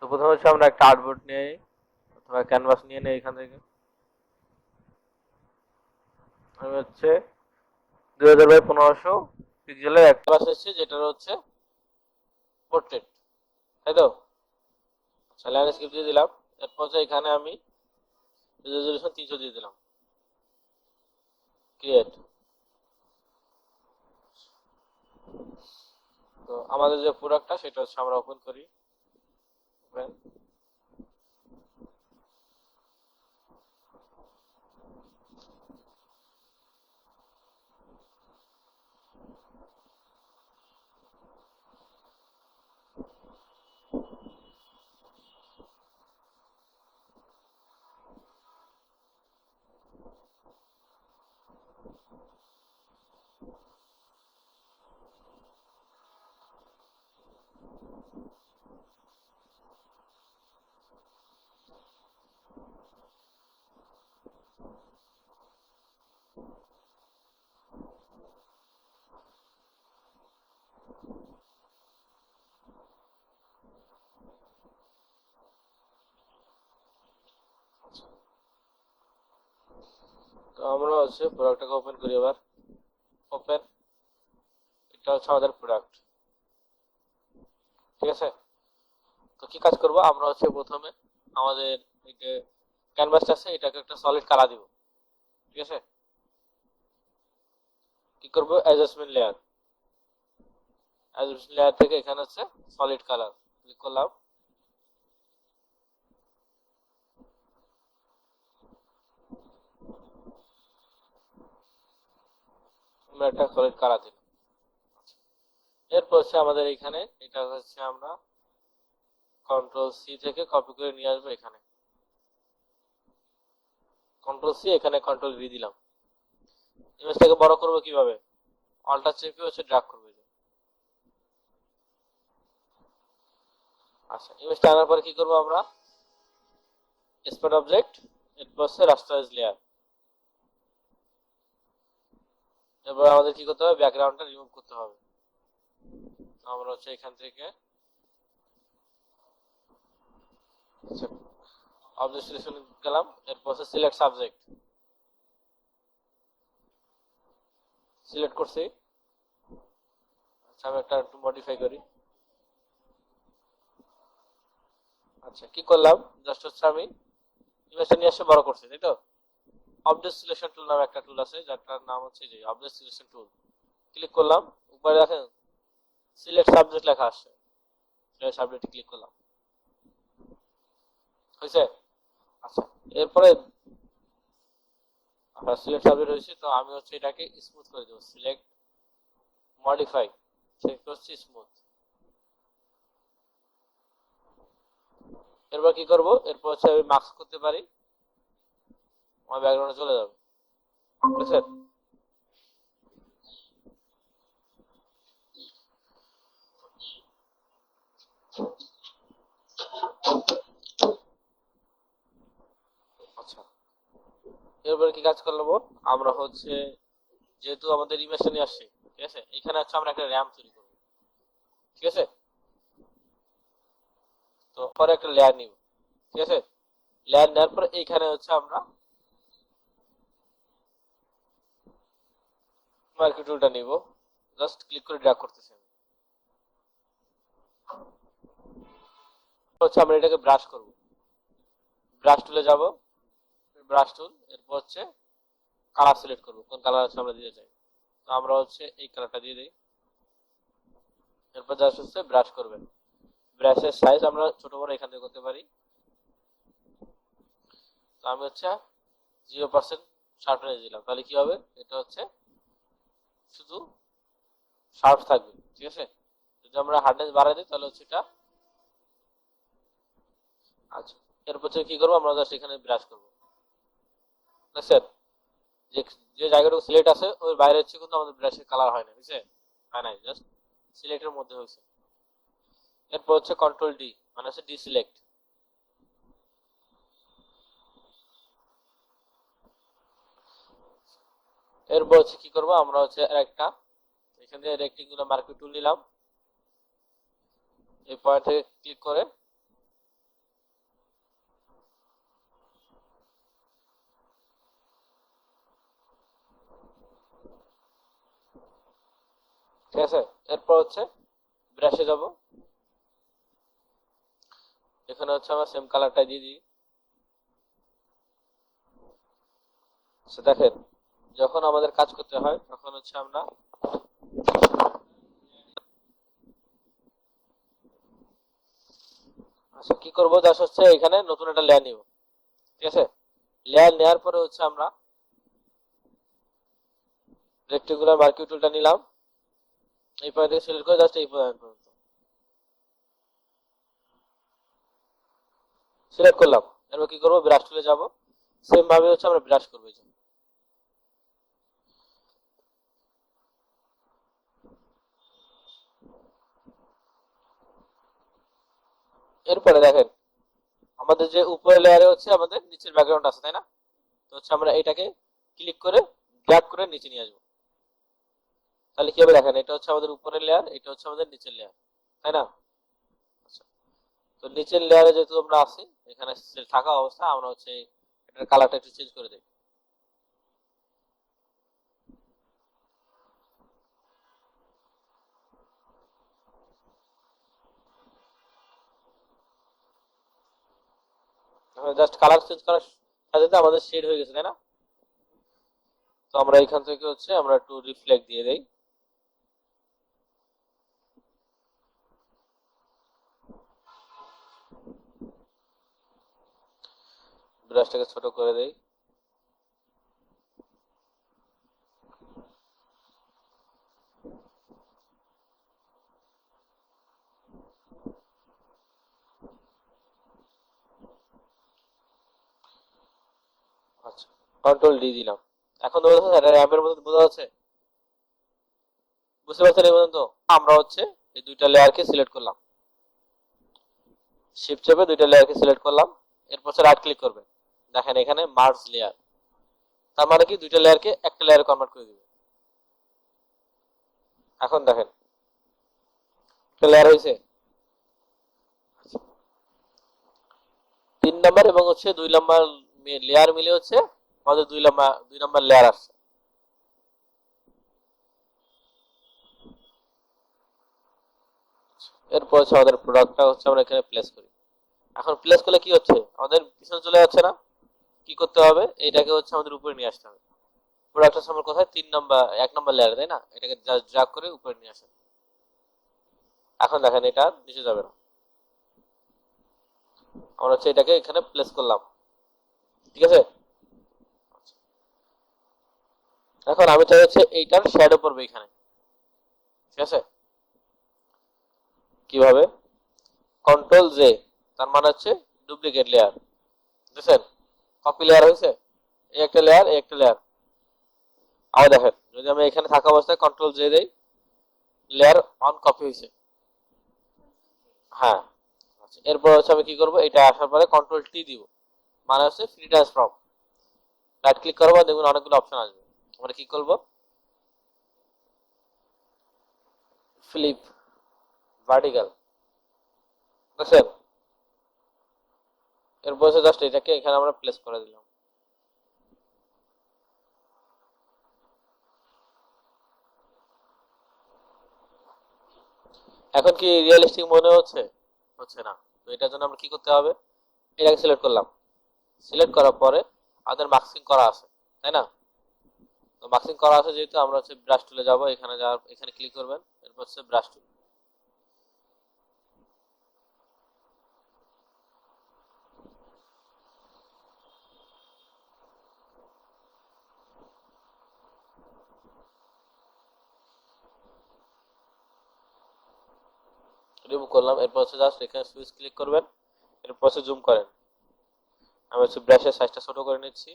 প্রথমে হচ্ছে আমরা একটা আর্টবোর্ড নিয়ে নিই অথবা ক্যানভাস নিয়ে নিই এখান থেকে। আমি হচ্ছে 2000 বাই 1500 পিক্সেলের একটা ক্লাস এসেছে যেটার হচ্ছে পোর্ট্রেট, তাই তো? আচ্ছা, ল্যান্ডস্কেপ দিয়ে দিলাম। এরপর হচ্ছে এখানে আমি রেজলিউশন 300 দিয়ে দিলাম। ক্রিয়েট। তো আমাদের যে প্রোডাক্টটা সেটা হচ্ছে আমরা ওপেন করি। ওপেন। তো আমরা হচ্ছে প্রোডাক্টটাকে ওপেন করি এবার। ওপেন। এটা হচ্ছে আমাদের প্রোডাক্ট, ঠিক আছে? তো কি কাজ করব আমরা হচ্ছে প্রথমে আমাদের এই যে ক্যানভাসটা আছে এটাকে একটা সলিড কালার দিব, ঠিক আছে? কি করব, অ্যাডজাস্টমেন্ট লেয়ার। অ্যাডজাস্টমেন্ট লেয়ার থেকে এখানে হচ্ছে সলিড কালার ক্লিক করলাম। আমরা একটা সলিড কালার দিলাম। এরপর হচ্ছে আমাদের এখানে এটা হচ্ছে আমরা কন্ট্রোল সি থেকে কপি করে নিয়ে আসবো এখানে। কন্ট্রোল সি, এখানে কন্ট্রোল ভি দিলাম। ইমেজটাকে বড় করব কিভাবে? অল্টার চেপে হচ্ছে ড্র্যাগ করবে। আচ্ছা, ইমেজটা আনার পরে কি করব আমরা, স্পট অবজেক্ট, এরপর হচ্ছে রাস্টারাইজ লেয়ার। এবার আমাদের কি করতে হবে, ব্যাকগ্রাউন্ডটা রিমুভ করতে হবে। আমরা হচ্ছে এখান থেকে অবজেক্ট সিলেকশন গেলাম। এরপর হচ্ছে সিলেক্ট সাবজেক্ট সিলেক্ট করছি। আচ্ছা, আমি একটা একটু মডিফাই করি। আচ্ছা, কি করলাম, জাস্ট হচ্ছে আমি ইমেজটা নিয়ে এসে বড় করছি, তাই তো? অবজেক্ট সিলেকশন টুল নামে একটা টুল আছে যার নাম হচ্ছে যে অবজেক্ট সিলেকশন টুল। ক্লিক করলাম, উপরে দেখেন সিলেক্ট সাবজেক্ট লেখা আসছে। সিলেক্ট সাবজেক্টে ক্লিক করলাম, হয়েছে? আচ্ছা, এরপরে আমরা সিলেক্ট সাবজেক্ট হয়েছে, তো আমি হচ্ছে এটাকে স্মুথ করে দেবো। সিলেক্ট, মডিফাই, চেক করছি স্মুথ। এরপর কি করব, এরপর হচ্ছে আমি মাস্ক করতে পারি, আমার ব্যাকগ্রাউন্ডে চলে যাবে, বুঝছেন? আচ্ছা, এরপরে কি কাজ করবো আমরা হচ্ছে, যেহেতু আমাদের ইমেজটা নিয়ে আসছে, ঠিক আছে, এখানে হচ্ছে আমরা একটা র্যাম তৈরি করবো, ঠিক আছে? তো পরে একটা লেয়ার নিব, ঠিক আছে? লেয়ার নেওয়ার পরে এইখানে হচ্ছে আমরা মার্কি টুলটা নিব। জাস্ট ক্লিক করে ড্র্যাগ করতেছি আমি। হচ্ছে আমরা এটাকে ব্রাশ করব। ব্রাশ টুলে যাব, ব্রাশ টুল, এরপর হচ্ছে কালার সিলেক্ট করব, কোন কালার হচ্ছে আমরা দিতে চাই। তো আমরা হচ্ছে এই কালারটা দিয়ে দিই। এরপর জাস্ট হচ্ছে ব্রাশ করবেন। ব্রাশের সাইজ আমরা ছোট বড় এখান থেকে করতে পারি। তো আমি হচ্ছে 0% শার্পনেস দিলাম, তাহলে কি হবে, এটা হচ্ছে শুধু শার্প থাকবে, ঠিক আছে? যদি আমরা হার্ডনেস বাড়াই দিই তাহলে হচ্ছে এটা। আচ্ছা, এরপর হচ্ছে কি করবো, আমরা জাস্ট এখানে ব্রাশ করবো, স্যার। যে যে জায়গাটুকু সিলেক্ট আছে ওই বাইরে হচ্ছে কিন্তু আমাদের ব্রাশের কালার হয় না, বুঝছে? হয় নাই, জাস্ট সিলেক্টের মধ্যে হয়েছে। এরপর হচ্ছে কন্ট্রোল ডি, মানে হচ্ছে ডিসিলেক্ট। এরপর হচ্ছে কি করবো, আমরা হচ্ছে একটা এখান থেকে রেক্টেঙ্গুলার মার্কেট টুল নিলাম। এই পয়েন্ট থেকে ক্লিক করে ঠিক আছে। এরপর হচ্ছে ব্রাশে যাব, এখানে হচ্ছে আমরা সেম কালারটা দিয়ে দিই। দেখেন যখন আমাদের কাজ করতে হয় তখন হচ্ছে আমরা আচ্ছা কি করবো, জাস্ট হচ্ছে এখানে নতুন একটা লেয়ার নিব। ঠিক আছে, লেয়ার নেওয়ার পরে হচ্ছে আমরা রেক্টেঙ্গুলার মার্কিং টুলটা নিলাম, এই পয়েন্ট থেকে সিলেক্ট করে জাস্ট এই পয়েন্ট পর্যন্ত সিলেক্ট করলাম। এরপর কি করবো, ব্রাশ টুলে যাব, সেম ভাবে হচ্ছে আমরা ব্রাশ করবো। এরপরে দেখেন আমাদের যে উপরের লেয়ারে হচ্ছে আমাদের নিচের ব্যাকগ্রাউন্ড আছে, তাই না? তো হচ্ছে আমরা এটাকে ক্লিক করে ড্র্যাগ করে নিচে নিয়ে আসবো। তাহলে কি হবে দেখেন, এটা হচ্ছে আমাদের উপরের লেয়ার, এটা হচ্ছে আমাদের নিচের লেয়ার, তাই না? আচ্ছা, তো নিচের লেয়ারে যেহেতু আমরা আছি, এখানে থাকা অবস্থা আমরা হচ্ছে এটার কালারটা একটু চেঞ্জ করে দিই। জাস্ট কালার চেঞ্জ করার সাথে সাথে আমাদের শেড হয়ে গেছে, তাই না? তো আমরা এখান থেকে হচ্ছে আমরা একটু রিফ্লেক্ট দিয়ে দেই। ব্রাশটাকে ছোট করে দেই। আচ্ছা, কন্ট্রোল ডি দিলাম। এখন বোঝা যাচ্ছে, এটা র্যামের মধ্যে বোঝা যাচ্ছে, বুঝতে পারছেন এই পর্যন্ত? আমরা হচ্ছে এই দুইটা লেয়ারকে সিলেক্ট করলাম, শিফট চেপে দুইটা লেয়ারকে সিলেক্ট করলাম, এরপর রাইট ক্লিক করবেন, দেখেন এখানে মার্জ লেয়ার, তার মানে কি দুইটা লেয়ারকে একটা লেয়ারে কনভার্ট করে দিবে। এখন দেখেন একটা লেয়ার হয়েছে। 3 নাম্বার এবং হচ্ছে 2 নাম্বার লেয়ার মিলে হচ্ছে আমাদের 2 নাম্বার লেয়ার আসছে। এরপর হচ্ছে আমাদের প্রোডাক্টটা হচ্ছে আমরা এখানে প্লেস করি। এখন প্লেস করলে কি হচ্ছে, আমাদের পিছনে চলে যাচ্ছে না? কি করতে হবে, এটাকে হচ্ছে আমাদের উপরে নিয়ে আসতে হবে। প্রোডাক্ট হচ্ছে আমার কোথায়, 3 নাম্বার 1 নাম্বার লেয়ারে, তাই না? এটাকে ড্র্যাগ করে উপরে নিয়ে আসেন। এখন দেখেন এটা নিচে যাবে না, আমরা হচ্ছে এটাকে এখানে প্লেস করলাম। ঠিক আছে, এখন আমি চাই হচ্ছে এইটার শ্যাডো পড়বে এখানে। ঠিক আছে, কিভাবে, কন্ট্রোল জে, তার মানে হচ্ছে ডুপ্লিকেট লেয়ার, বুঝছেন? কপি লেয়ার হয়েছে, এই একটা লেয়ার, এই একটা লেয়ার। আবার দেখেন যদি আমি এখানে থাকা অবস্থায় কন্ট্রোল জে দেই, লেয়ার অন কপি হয়েছে। হ্যাঁ, আচ্ছা এরপর হচ্ছে আমি কি করব, এটা আসার পরে কন্ট্রোল টি দিব, মানে হচ্ছে ফ্রি ট্রান্সফর্ম। রাইট ক্লিক করবো, দেখুন অনেকগুলো অপশন আসবে। আমরা কি করব, ফ্লিপ ভার্টিক্যাল, বুঝছেন? এরপর হচ্ছে জাস্ট এটাকে এখানে আমরা প্লেস করে দিলাম। এখন কি রিয়েলিস্টিক মনে হচ্ছে? হচ্ছে না। তো এটার জন্য আমরা কি করতে হবে, এটাকে সিলেক্ট করলাম, সিলেক্ট করার পরে আমাদের মাস্কিং করা আছে, তাই না? তো মাস্কিং করা আছে যেহেতু আমরা হচ্ছে ব্রাশ টুলে যাব, এখানে যাওয়ার এখানে ক্লিক করবেন, এরপর হচ্ছে ব্রাশ টুল। রিমুভ করলাম, এরপর হচ্ছে জাস্ট এখানে সুইচ ক্লিক করবেন, এরপর হচ্ছে জুম করেন। আমি হচ্ছে ব্রাশের সাইজটা ছোট করে নিচ্ছি।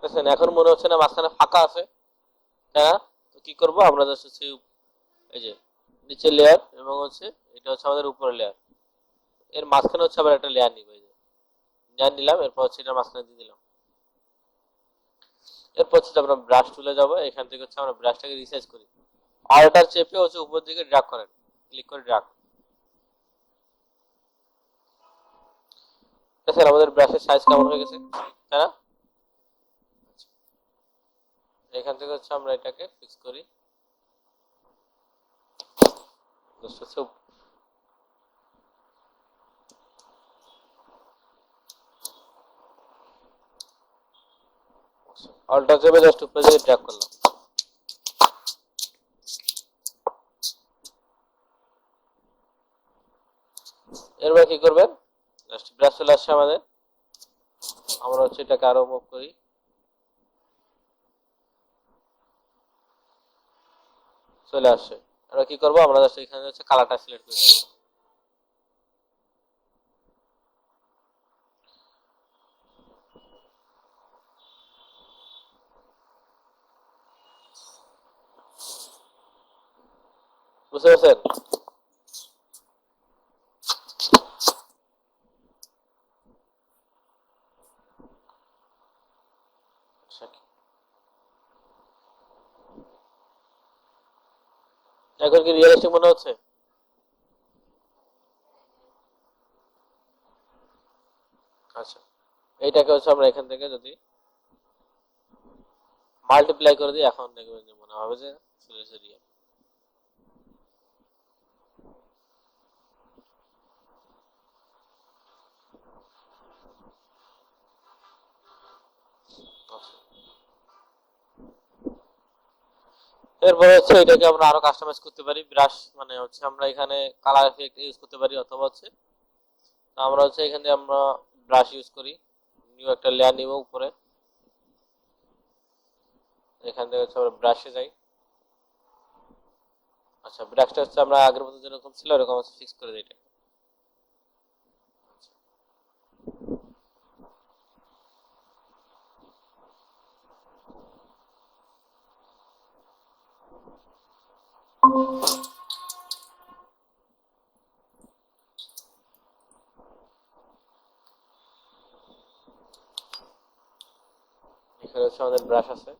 বুঝছেন? এখন মনে হচ্ছে না মাঝখানে ফাঁকা আছে? হ্যাঁ, তো কি করব, আমরা জাস্ট হচ্ছে এই যে নিচের লেয়ার এবং হচ্ছে এটা হচ্ছে আমাদের উপরের লেয়ার, এর মাঝখানে হচ্ছে আবার একটা লেয়ার নিব। এই যে লেয়ার নিলাম, এরপর হচ্ছে এটা মাঝখানে দিয়ে দিলাম। এরপর হচ্ছে আমরা ব্রাশ টুলে যাব, এখান থেকে হচ্ছে আমরা ব্রাশটাকে রিসাইজ করি। অল্টার চেপে হচ্ছে উপর দিকে ড্র্যাগ করেন, ক্লিক করে ড্র্যাগ। স্যার আমাদের ব্রাশের সাইজ কেমন হয়ে গেছে, তাই না? এখান থেকে হচ্ছে আমরা এটাকে ফিক্স করি। অল্টার চেপে জাস্ট উপরে দিকে ড্র্যাগ করলাম। এরপর কি করবেন, জাস্ট ব্রাশ চলে আসছে আমাদের, আমরা হচ্ছে এটাকে আরো মুভ করি। চলে আসছে। আমরা কি করব, আমরা জাস্ট এখানে হচ্ছে কালারটা সিলেক্ট করে দেব। বুঝতে পারছেন? এখন কি রিয়েলিস্টিক মনে হচ্ছে? আচ্ছা, এইটাকে হচ্ছে আমরা এখান থেকে যদি মাল্টিপ্লাই করে দিই, এখন দেখবেন যে মনে হবে যে রিয়েল। এরপরে হচ্ছে এটাকে আমরা আরো কাস্টমাইজ করতে পারি। ব্রাশ মানে হচ্ছে আমরা এখানে কালার এফেক্ট ইউজ করতে পারি, অথবা হচ্ছে আমরা হচ্ছে এখানে আমরা ব্রাশ ইউজ করি। নিউ একটা লেয়ার নিব উপরে, এখান থেকে হচ্ছে আমরা ব্রাশে যাই। আচ্ছা, ব্রাশটা হচ্ছে আমরা আগের মতো যেরকম ছিল এরকম হচ্ছে ফিক্স করে দিই এটা। এখানে হচ্ছে আমাদের ব্রাশ আছে।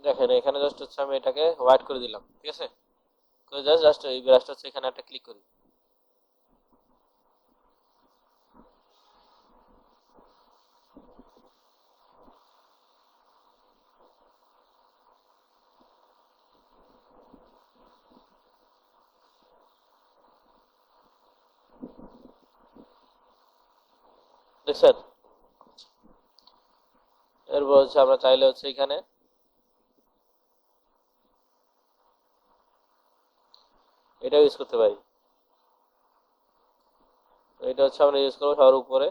দেখেন এখানে জাস্ট হচ্ছে আমি এটাকে হোয়াইট করে দিলাম, ঠিক আছে? করে জাস্ট এই ব্রাশটা হচ্ছে এখানে একটা ক্লিক করি। দেখছেন? এরপর হচ্ছে আমরা চাইলে হচ্ছে এখানে এটা ইউজ করতে পারি। এটা হচ্ছে আমরা ইউজ করবো সবার উপরে,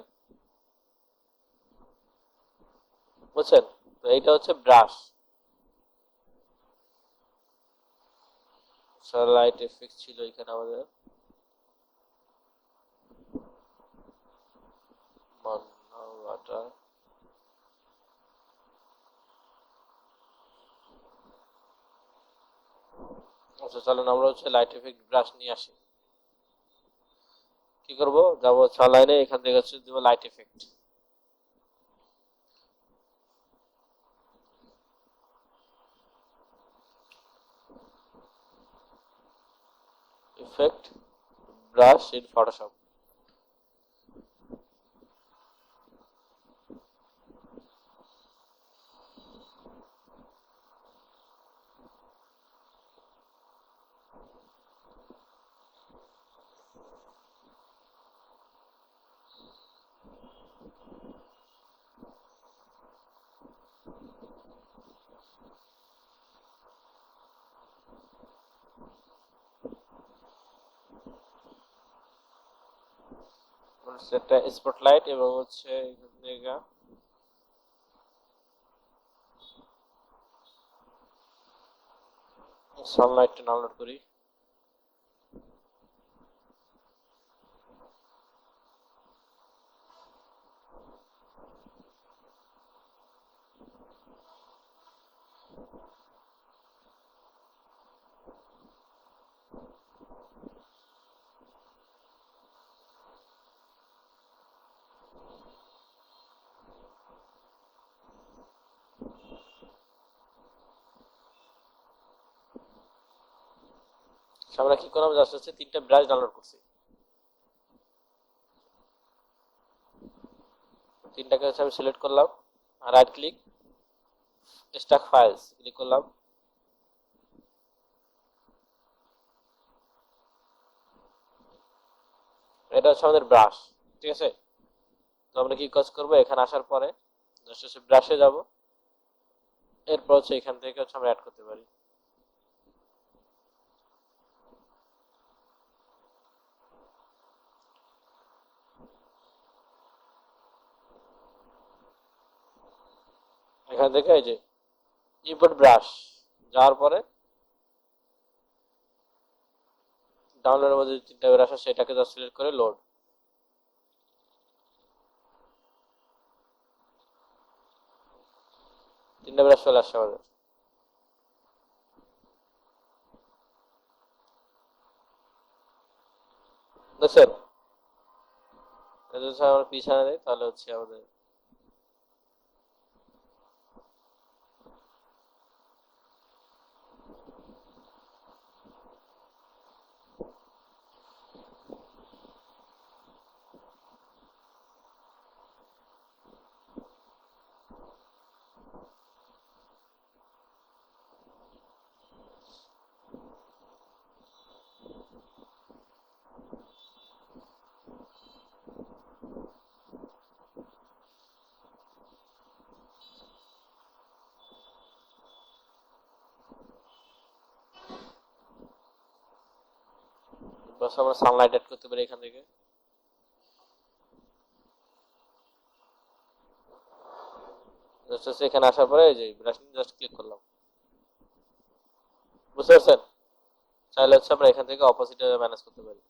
বুঝছেন? তো এইটা হচ্ছে ব্রাশ। লাইট এফেক্ট ছিল এখানে আমাদের, ওয়াটার। আচ্ছা চলেন আমরা হচ্ছে লাইট এফেক্ট ব্রাশ নিয়ে আসি। কি করবো, যাবো হচ্ছে অনলাইনে, এখান থেকে হচ্ছে দিব light effect. Effect brush in Photoshop. একটা স্পটলাইট এবং হচ্ছে এখান থেকে সানলাইটটা ডাউনলোড করি। আমরা কি করলাম, জাস্ট হচ্ছে তিনটা ব্রাশ ডাউনলোড করছি, তিনটাকে হচ্ছে আমি সিলেক্ট করলাম, right click, stack files click করলাম। এটা হচ্ছে আমাদের ব্রাশ, ঠিক আছে। তো আমরা কি কাজ করবো, এখানে আসার পরে জাস্ট হচ্ছে ব্রাশে যাব, এরপর হচ্ছে এখান থেকে হচ্ছে আমরা অ্যাড করতে পারি। এখান থেকে এই যে ইম্পোর্ট ব্রাশ যাওয়ার পরে ডাউনলোডের মধ্যে তিনটা ব্রাশ আছে, সেটাকে জাস্ট সিলেক্ট করে লোড। তিনটা ব্রাশ চলে আসছে আমাদের। দেখছেন, এটা যদি আমরা পিছনে দেই তাহলে হচ্ছে আমাদের বাস আমরা সানলাইট অ্যাড করতে পারি এখান থেকে। জাস্ট হচ্ছে এখানে আসার পরে এই যে ব্রাশ জাস্ট ক্লিক করলাম, বুঝতে পারছেন। চাইলে হচ্ছে আমরা এখান থেকে অপোজিটে ম্যানেজ করতে পারি।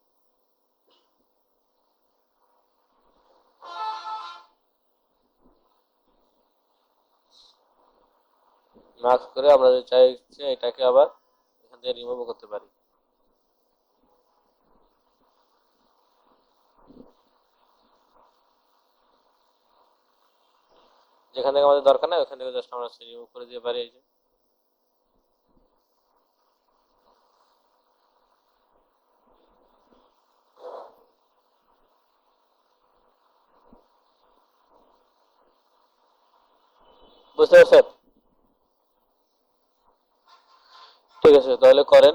মার্ক করে আমরা যদি চাই যে এটাকে আবার এখান থেকে রিমুভ করতে পারি। যেখান থেকে আমাদের দরকার নাই ওখান থেকে জাস্ট আমরা রিমুভ করে দিতে পারি। এই যে বুঝতে পারছেন, ঠিক আছে তাহলে করেন।